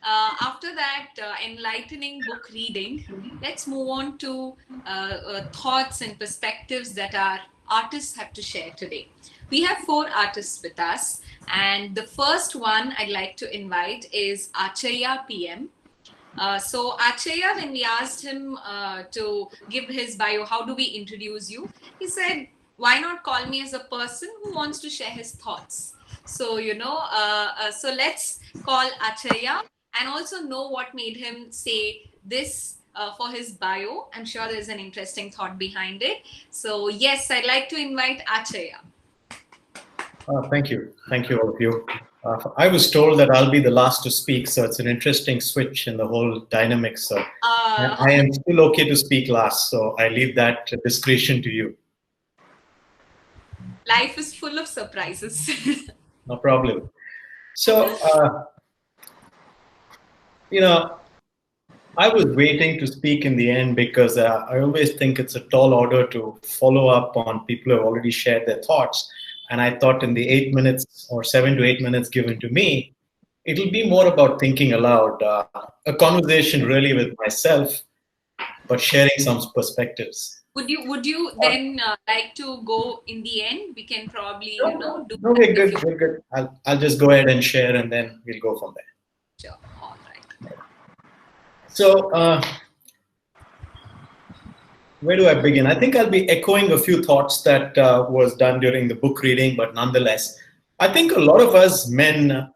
After that enlightening book reading, let's move on to thoughts and perspectives that our artists have to share today. We have four artists with us, and the first one I'd like to invite is Achaiah PM. So Achaiah, when we asked him to give his bio, how do we introduce you? He said, why not call me as a person who wants to share his thoughts? So, so let's call Achaiah and also know what made him say this for his bio. I'm sure there's an interesting thought behind it. So yes, I'd like to invite Achaiah. Thank you. Thank you, all of you. I was told that I'll be the last to speak, so it's an interesting switch in the whole dynamics. So I am still okay to speak last, so I leave that discretion to you. Life is full of surprises. No problem. So, I was waiting to speak in the end because I always think it's a tall order to follow up on people who have already shared their thoughts. And I thought in the 8 minutes or 7 to 8 minutes given to me, it'll be more about thinking aloud, a conversation really with myself, but sharing some perspectives. Would you then like to go in the end? We can probably do. No, we're good. We're good. I'll just go ahead and share, and then we'll go from there. Sure. All right. So, where do I begin? I think I'll be echoing a few thoughts that was done during the book reading, but nonetheless, I think a lot of us men,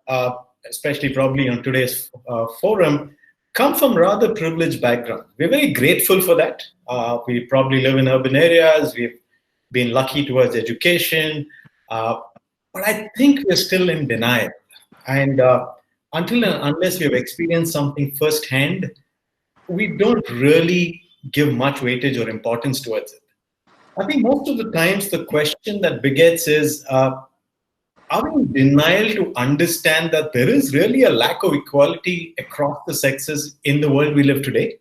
especially probably on today's forum, come from rather privileged background. We're very grateful for that. We probably live in urban areas. We've been lucky towards education, but I think we're still in denial. And until and unless we have experienced something firsthand, we don't really give much weightage or importance towards it. I think most of the times the question that begets is, are we in denial to understand that there is really a lack of equality across the sexes in the world we live today?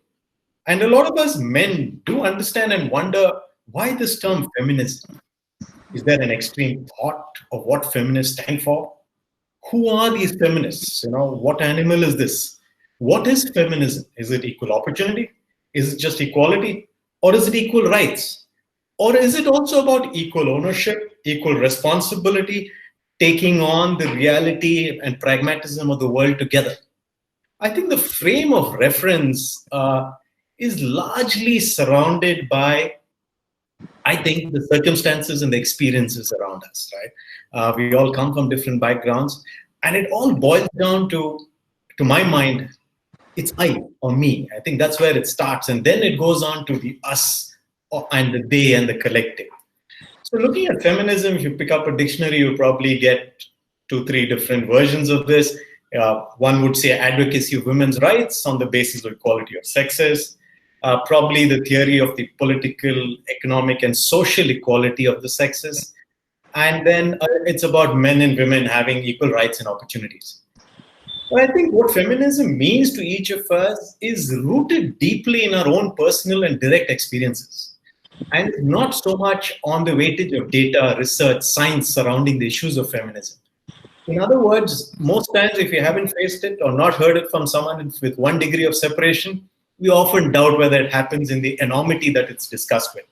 And a lot of us men do understand and wonder why this term feminism. Is there an extreme thought of what feminists stand for? Who are these feminists? What animal is this? What is feminism? Is it equal opportunity? Is it just equality? Or is it equal rights? Or is it also about equal ownership, equal responsibility, taking on the reality and pragmatism of the world together? I think the frame of reference is largely surrounded by, I think, the circumstances and the experiences around us, right? We all come from different backgrounds, and it all boils down to my mind, it's I or me. I think that's where it starts, and then it goes on to the us and the they and the collective. So looking at feminism, if you pick up a dictionary, you'll probably get 2-3 different versions of this. One would say advocacy of women's rights on the basis of equality of sexes, probably the theory of the political, economic, and social equality of the sexes. And then it's about men and women having equal rights and opportunities. But I think what feminism means to each of us is rooted deeply in our own personal and direct experiences, and not so much on the weightage of data, research, science surrounding the issues of feminism. In other words, most times if you haven't faced it or not heard it from someone with 1 degree of separation, we often doubt whether it happens in the enormity that it's discussed with.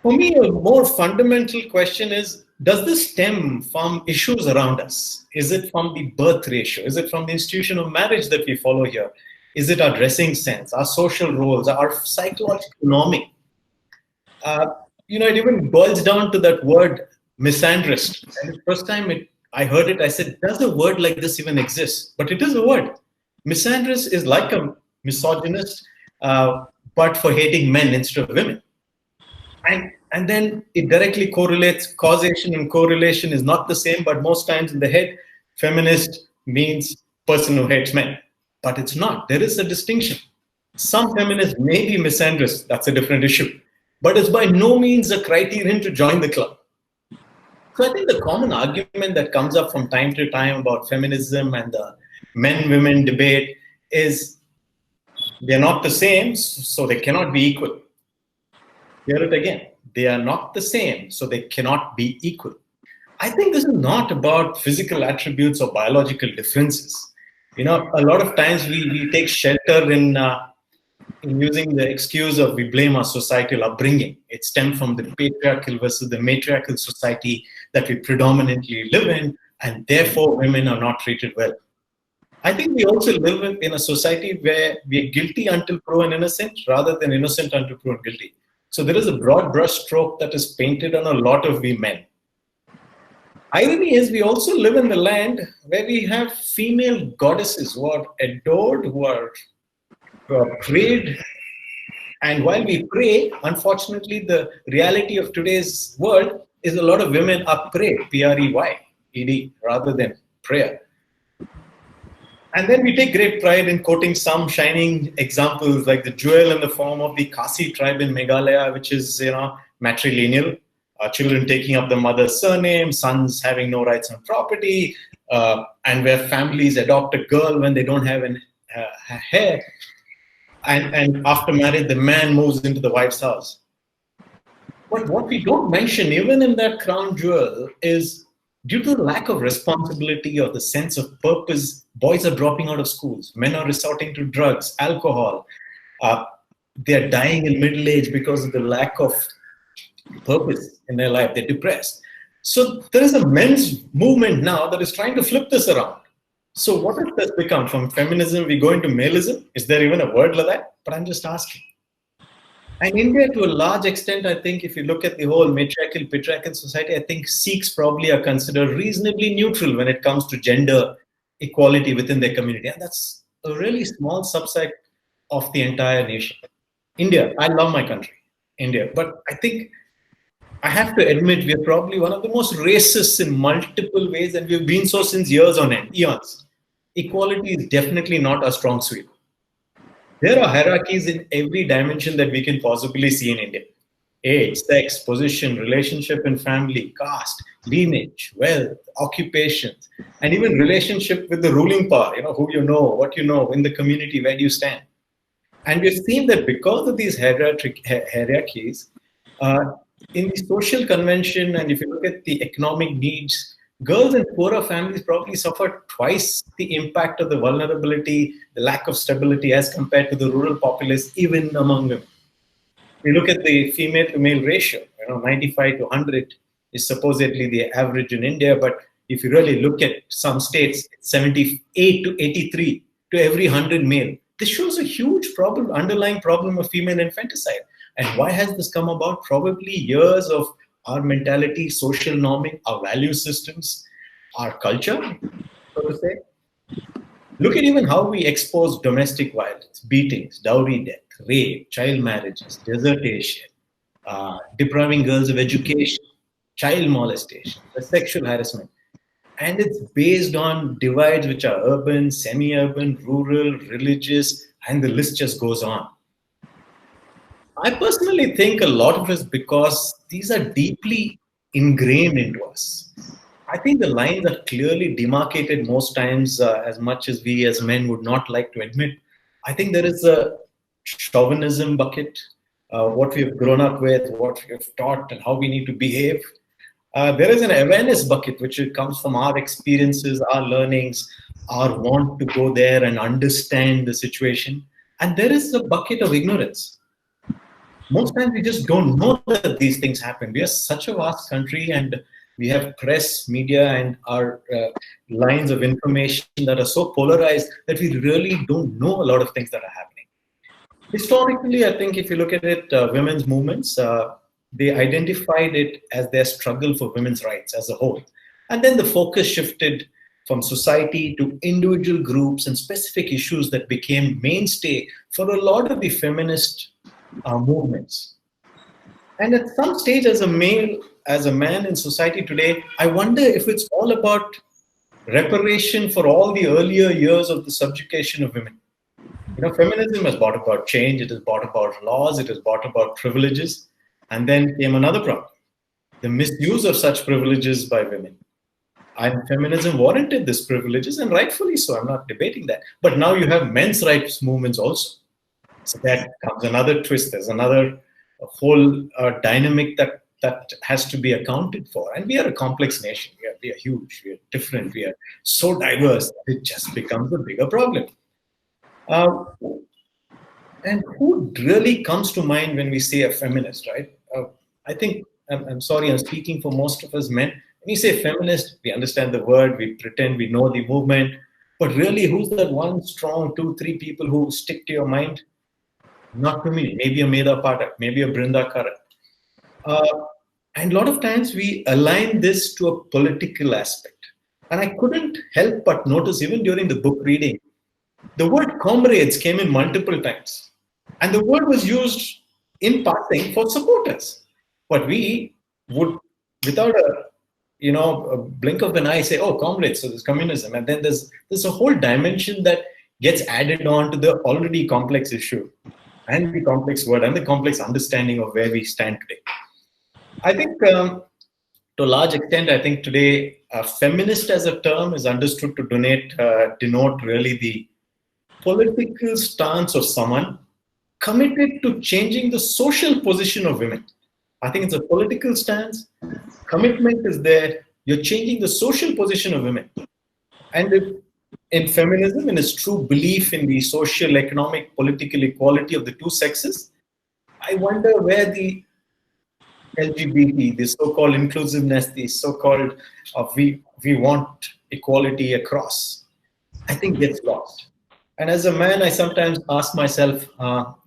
For me, a more fundamental question is, does this stem from issues around us? Is it from the birth ratio? Is it from the institution of marriage that we follow here? Is it our dressing sense, our social roles, our psychological norming? It even boils down to that word misandrist. And the first time I heard it, I said, does a word like this even exist? But it is a word. Misandrist is like a misogynist, but for hating men instead of women. And then it directly correlates. Causation and correlation is not the same, but most times in the head, feminist means person who hates men. But it's not. There is a distinction. Some feminists may be misandrist. That's a different issue. But it's by no means a criterion to join the club. So I think the common argument that comes up from time to time about feminism and the men-women debate is they're not the same, so they cannot be equal. Hear it again. They are not the same, so they cannot be equal. I think this is not about physical attributes or biological differences. A lot of times we take shelter in using the excuse of we blame our societal upbringing. It stemmed from the patriarchal versus the matriarchal society that we predominantly live in, and therefore women are not treated well. I think we also live in a society where we are guilty until proven innocent rather than innocent until proven guilty. So there is a broad brush stroke that is painted on a lot of we men. Irony is we also live in the land where we have female goddesses who are adored, who are prayed. And while we pray, unfortunately, the reality of today's world is a lot of women are prayed, P-R-E-Y-E-D, rather than prayer. And then we take great pride in quoting some shining examples like the jewel in the form of the Khasi tribe in Meghalaya, which is, matrilineal. Children taking up the mother's surname, sons having no rights on property, and where families adopt a girl when they don't have hair. And after marriage, the man moves into the wife's house. But what we don't mention, even in that crown jewel, is due to the lack of responsibility or the sense of purpose, boys are dropping out of schools. Men are resorting to drugs, alcohol. They're dying in middle age because of the lack of purpose in their life. They're depressed. So there is a men's movement now that is trying to flip this around. So what has this become? From feminism, we go into maleism? Is there even a word like that? But I'm just asking. And India, to a large extent, I think if you look at the whole matriarchal, patriarchal society, I think Sikhs probably are considered reasonably neutral when it comes to gender equality within their community. And that's a really small subset of the entire nation. India, I love my country, India. But I think I have to admit we're probably one of the most racist in multiple ways, and we've been so since years on end, eons. Equality is definitely not a strong suit. There are hierarchies in every dimension that we can possibly see in India. Age, sex, position, relationship in family, caste, lineage, wealth, occupations, and even relationship with the ruling power, who you know, what you know, in the community, where do you stand. And we've seen that because of these hierarchies, in the social convention, and if you look at the economic needs, girls in poorer families probably suffer twice the impact of the vulnerability, the lack of stability as compared to the rural populace, even among women. We look at the female to male ratio, 95 to 100 is supposedly the average in India, but if you really look at some states, it's 78 to 83 to every 100 male. This shows a huge problem, underlying problem of female infanticide. And why has this come about? Probably years of our mentality, social norming, our value systems, our culture, so to say. Look at even how we expose domestic violence, beatings, dowry death, rape, child marriages, desertation, depriving girls of education, child molestation, sexual harassment. And it's based on divides which are urban, semi-urban, rural, religious, and the list just goes on. I personally think a lot of it is because these are deeply ingrained into us. I think the lines are clearly demarcated most times, as much as we as men would not like to admit. I think there is a chauvinism bucket, what we have grown up with, what we have taught, and how we need to behave. There is an awareness bucket, which comes from our experiences, our learnings, our want to go there and understand the situation. And there is a bucket of ignorance. Most times we just don't know that these things happen. We are such a vast country, and we have press, media, and our lines of information that are so polarized that we really don't know a lot of things that are happening. Historically, I think if you look at it, women's movements, they identified it as their struggle for women's rights as a whole. And then the focus shifted from society to individual groups and specific issues that became mainstay for a lot of the feminist movements. And at some stage, as a male, as a man in society today, I wonder if it's all about reparation for all the earlier years of the subjugation of women. Feminism has brought about change, it has brought about laws, it has brought about privileges, and then came another problem, the misuse of such privileges by women. And feminism warranted these privileges, and rightfully so, I'm not debating that. But now you have men's rights movements also. So that comes another twist. There's another whole dynamic that that has to be accounted for. And we are a complex nation. We are huge. We are different. We are so diverse. It just becomes a bigger problem. Uh, and who really comes to mind when we say a feminist, right? I think, I'm sorry, I'm speaking for most of us men. When you say feminist, we understand the word, we pretend we know the movement. But really, who's that one strong, two, three people who stick to your mind? Not to me. Maybe a Medha Pathak, maybe a Brinda Karan. And a lot of times we align this to a political aspect. And I couldn't help but notice, even during the book reading, the word comrades came in multiple times. And the word was used in passing for supporters. But we would, without a blink of an eye, say, oh, comrades, so there's communism. And then there's a whole dimension that gets added on to the already complex issue and the complex word and the complex understanding of where we stand today. I think to a large extent, I think today, feminist as a term is understood to denote really the political stance of someone committed to changing the social position of women. I think it's a political stance. Commitment is there. You're changing the social position of women. And in feminism, in its true belief in the social, economic, political equality of the two sexes, I wonder where the LGBT, the so-called inclusiveness, the so-called we want equality across, I think gets lost. And as a man, I sometimes ask myself,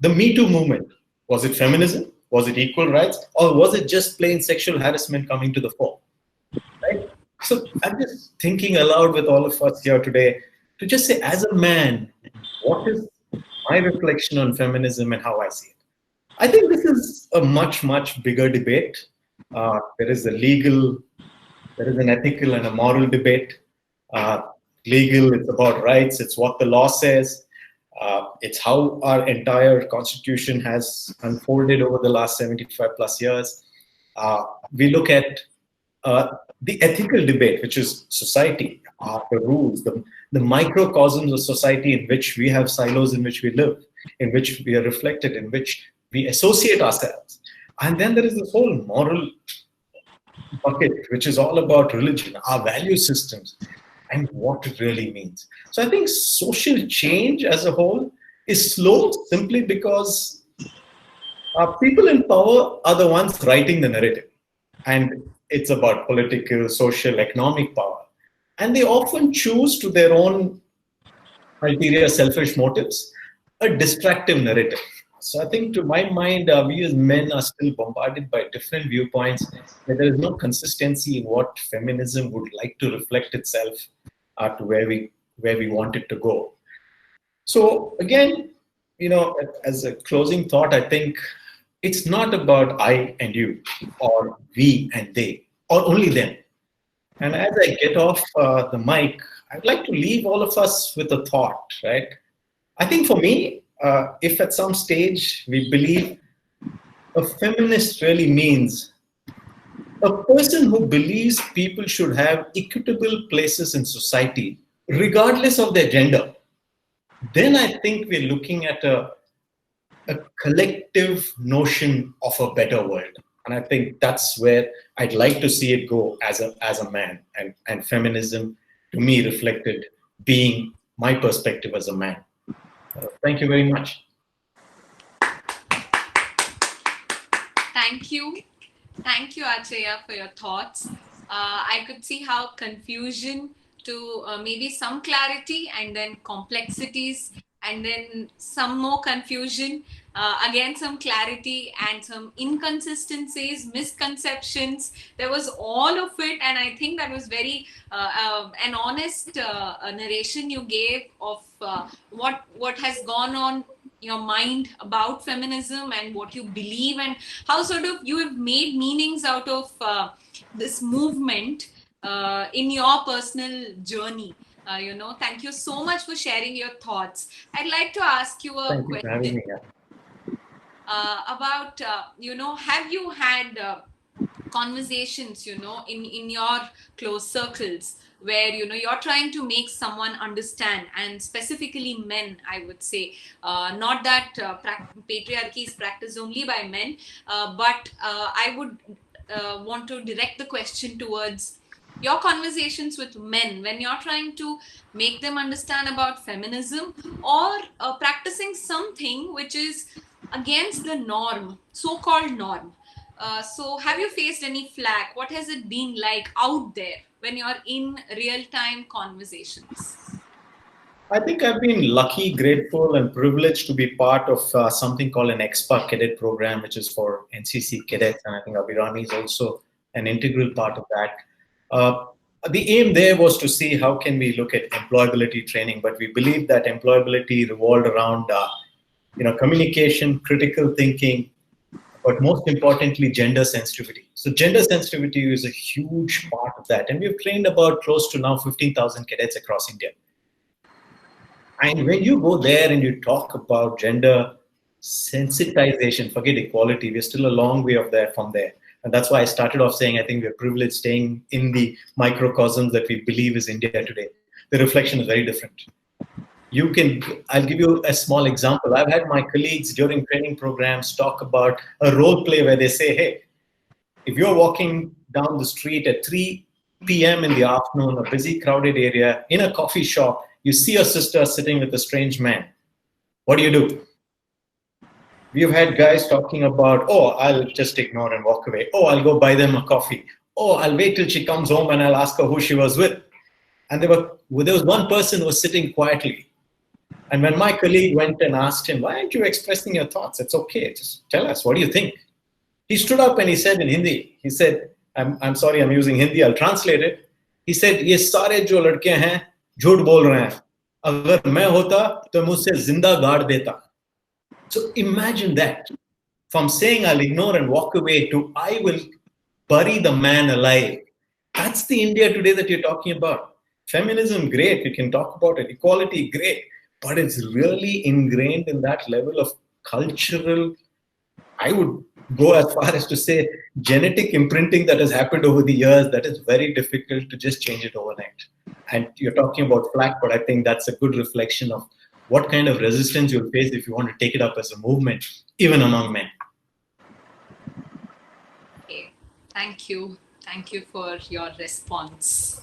the Me Too movement, was it feminism? Was it equal rights? Or was it just plain sexual harassment coming to the fore? Right? So I'm just thinking aloud with all of us here today to just say, as a man, what is my reflection on feminism and how I see it? I think this is a much, much bigger debate. There is a legal, there is an ethical and a moral debate. Legal, it's about rights, it's what the law says. It's how our entire constitution has unfolded over the last 75 plus years. We look at the ethical debate, which is society, the rules, the microcosms of society in which we have silos in which we live, in which we are reflected, in which we associate ourselves. And then there is this whole moral bucket, which is all about religion, our value systems, and what it really means. So I think social change as a whole is slow simply because people in power are the ones writing the narrative. And it's about political, social, economic power. And they often choose to their own ulterior selfish motives a distractive narrative. So I think to my mind, we as men are still bombarded by different viewpoints. There is no consistency in what feminism would like to reflect itself to where we want it to go. So again, as a closing thought, I think it's not about I and you, or we and they, or only them. And as I get off the mic, I'd like to leave all of us with a thought, right? I think for me, if at some stage we believe a feminist really means a person who believes people should have equitable places in society, regardless of their gender, then I think we're looking at a collective notion of a better world. And I think that's where I'd like to see it go as a man. And feminism, to me, reflected being my perspective as a man. Thank you very much. Thank you. Thank you, Achaiah, for your thoughts. I could see how confusion to maybe some clarity and then complexities and then some more confusion, again some clarity and some inconsistencies, misconceptions. There was all of it, and I think that was very an honest narration you gave of what has gone on your mind about feminism and what you believe, and how sort of you have made meanings out of this movement in your personal journey. Thank you so much for sharing your thoughts. I'd like to ask you a question about, have you had conversations, in your close circles where, you're trying to make someone understand, and specifically men, I would say, not that patriarchy is practiced only by men, but I would want to direct the question towards your conversations with men when you're trying to make them understand about feminism, or practicing something which is against the norm, so-called norm. So have you faced any flack? What has it been like out there when you're in real-time conversations? I think I've been lucky, grateful, and privileged to be part of something called an EXPA cadet program, which is for NCC cadets, and I think Abhirani is also an integral part of that. The aim there was to see how can we look at employability training, but we believe that employability revolved around communication, critical thinking, but most importantly, gender sensitivity. So gender sensitivity is a huge part of that, and we've trained about close to now 15,000 cadets across India. And when you go there and you talk about gender sensitization, forget equality, we're still a long way from there. And that's why I started off saying I think we're privileged staying in the microcosms that we believe is India today. The reflection is very different. I'll give you a small example. I've had my colleagues during training programs talk about a role play where they say, hey, if you're walking down the street at 3 p.m. in the afternoon, a busy, crowded area, in a coffee shop, you see your sister sitting with a strange man. What do? We've had guys talking about, oh, I'll just ignore and walk away. Oh, I'll go buy them a coffee. Oh, I'll wait till she comes home and I'll ask her who she was with. And there was one person who was sitting quietly. And when my colleague went and asked him, why aren't you expressing your thoughts? It's okay. Just tell us. What do you think? He stood up and he said in Hindi, he said, I'm sorry, I'm using Hindi. I'll translate it. He said, ये सारे जो लड़के हैं झूठ बोल रहे हैं. अगर मैं होता तो मुझसे जिंदा गाड़ देता. So imagine that. From saying I'll ignore and walk away to I will bury the man alive. That's the India today that you're talking about. Feminism, great. You can talk about it. Equality, great. But it's really ingrained in that level of cultural, I would go as far as to say genetic imprinting that has happened over the years that is very difficult to just change it overnight. And you're talking about flack, but I think that's a good reflection of what kind of resistance you'll face if you want to take it up as a movement, even among men. Okay, thank you. Thank you for your response.